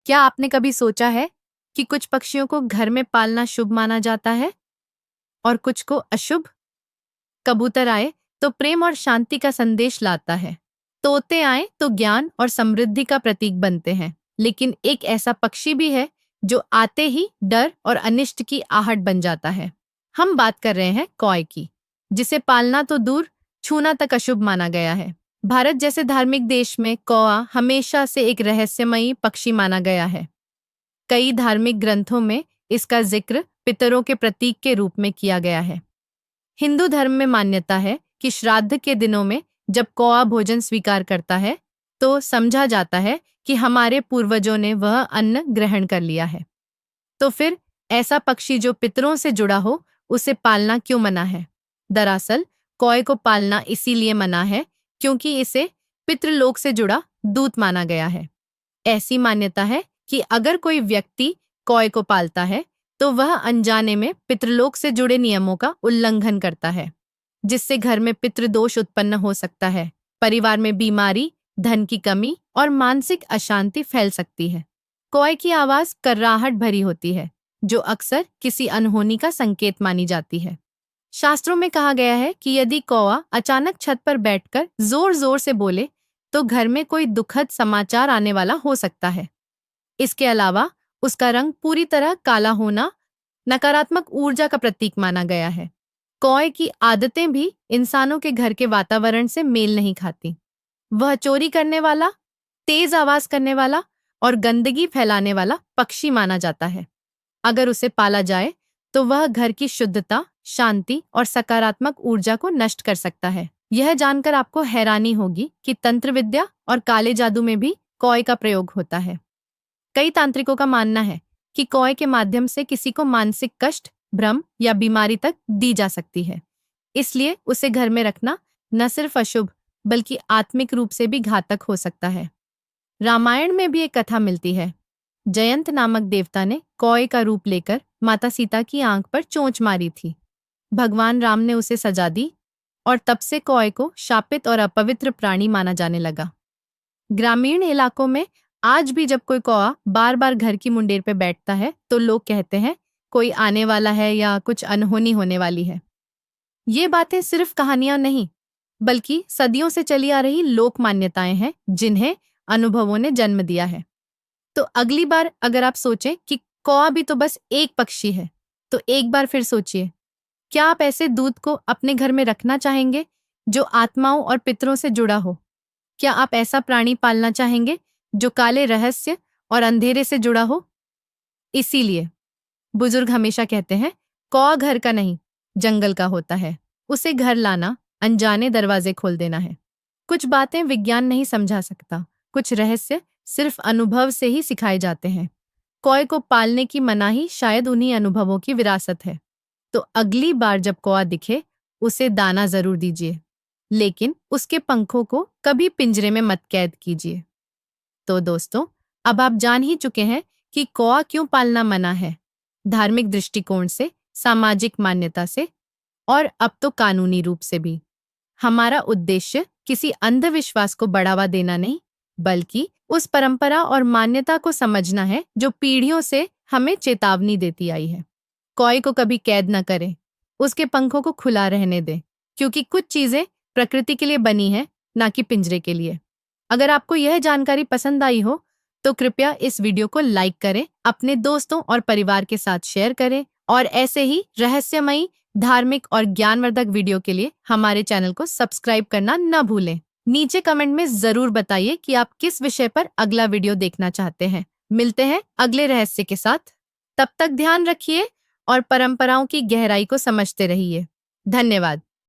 क्या आपने कभी सोचा है कि कुछ पक्षियों को घर में पालना शुभ माना जाता है और कुछ को अशुभ? कबूतर आए तो प्रेम और शांति का संदेश लाता है। तोते आए तो ज्ञान और समृद्धि का प्रतीक बनते हैं। लेकिन एक ऐसा पक्षी भी है जो आते ही डर और अनिष्ट की आहट बन जाता है। हम बात कर रहे हैं कौए की, जिसे पालना तो दूर, छूना तक अशुभ माना गया है। भारत जैसे धार्मिक देश में कौआ हमेशा से एक रहस्यमयी पक्षी माना गया है। कई धार्मिक ग्रंथों में इसका जिक्र पितरों के प्रतीक के रूप में किया गया है। हिंदू धर्म में मान्यता है कि श्राद्ध के दिनों में जब कौआ भोजन स्वीकार करता है तो समझा जाता है कि हमारे पूर्वजों ने वह अन्न ग्रहण कर लिया है। तो फिर ऐसा पक्षी जो पितरों से जुड़ा हो, उसे पालना क्यों मना है? दरअसल कौए को पालना इसीलिए मना है क्योंकि इसे पितृलोक से जुड़ा दूत माना गया है। ऐसी मान्यता है कि अगर कोई व्यक्ति कौए को पालता है तो वह अनजाने में पितृलोक से जुड़े नियमों का उल्लंघन करता है, जिससे घर में पितृदोष उत्पन्न हो सकता है। परिवार में बीमारी, धन की कमी और मानसिक अशांति फैल सकती है। कौए की आवाज कर्राहट भरी होती है, जो अक्सर किसी अनहोनी का संकेत मानी जाती है। शास्त्रों में कहा गया है कि यदि कौआ अचानक छत पर बैठकर जोर जोर से बोले तो घर में कोई दुखद समाचार आने वाला हो सकता है। इसके अलावा उसका रंग पूरी तरह काला होना नकारात्मक ऊर्जा का प्रतीक माना गया है। कौए की आदतें भी इंसानों के घर के वातावरण से मेल नहीं खाती। वह चोरी करने वाला, तेज आवाज करने वाला और गंदगी फैलाने वाला पक्षी माना जाता है। अगर उसे पाला जाए तो वह घर की शुद्धता, शांति और सकारात्मक ऊर्जा को नष्ट कर सकता है। यह जानकर आपको हैरानी होगी कि तंत्र विद्या और काले जादू में भी कौए का प्रयोग होता है। कई तांत्रिकों का मानना है कि कौए के माध्यम से किसी को मानसिक कष्ट, भ्रम या बीमारी तक दी जा सकती है। इसलिए उसे घर में रखना न सिर्फ अशुभ बल्कि आत्मिक रूप से भी घातक हो सकता है। रामायण में भी एक कथा मिलती है। जयंत नामक देवता ने कौए का रूप लेकर माता सीता की आंख पर चोंच मारी थी। भगवान राम ने उसे सजा दी और तब से कौए को शापित और अपवित्र प्राणी माना जाने लगा। ग्रामीण इलाकों में आज भी जब कोई कौआ बार बार घर की मुंडेर पे बैठता है तो लोग कहते हैं कोई आने वाला है या कुछ अनहोनी होने वाली है। ये बातें सिर्फ कहानियां नहीं बल्कि सदियों से चली आ रही लोक मान्यताएं हैं, जिन्हें अनुभवों ने जन्म दिया है। तो अगली बार अगर आप सोचें कि कौआ भी तो बस एक पक्षी है, तो एक बार फिर सोचिए, क्या आप ऐसे दूत को अपने घर में रखना चाहेंगे जो आत्माओं और पितरों से जुड़ा हो? क्या आप ऐसा प्राणी पालना चाहेंगे जो काले रहस्य और अंधेरे से जुड़ा हो? इसीलिए बुजुर्ग हमेशा कहते हैं, कौआ घर का नहीं, जंगल का होता है। उसे घर लाना अनजाने दरवाजे खोल देना है। कुछ बातें विज्ञान नहीं समझा सकता, कुछ रहस्य सिर्फ अनुभव से ही सिखाए जाते हैं। कौए को पालने की मनाही शायद उन्हीं अनुभवों की विरासत है। तो अगली बार जब कौआ दिखे, उसे दाना जरूर दीजिए, लेकिन उसके पंखों को कभी पिंजरे में मत कैद कीजिए। तो दोस्तों, अब आप जान ही चुके हैं कि कौआ क्यों पालना मना है। धार्मिक दृष्टिकोण से, सामाजिक मान्यता से और अब तो कानूनी रूप से भी। हमारा उद्देश्य किसी अंधविश्वास को बढ़ावा देना नहीं, बल्कि उस परंपरा और मान्यता को समझना है जो पीढ़ियों से हमें चेतावनी देती आई है। कौए को कभी कैद न करें, उसके पंखों को खुला रहने दें, क्योंकि कुछ चीजें प्रकृति के लिए बनी हैं, ना कि पिंजरे के लिए। अगर आपको यह जानकारी पसंद आई हो तो कृपया इस वीडियो को लाइक करें, अपने दोस्तों और परिवार के साथ शेयर करें और ऐसे ही रहस्यमयी, धार्मिक और ज्ञानवर्धक वीडियो के लिए हमारे चैनल को सब्सक्राइब करना न भूलें। नीचे कमेंट में जरूर बताइए कि आप किस विषय पर अगला वीडियो देखना चाहते हैं। मिलते हैं अगले रहस्य के साथ। तब तक ध्यान रखिए और परंपराओं की गहराई को समझते रहिए। धन्यवाद।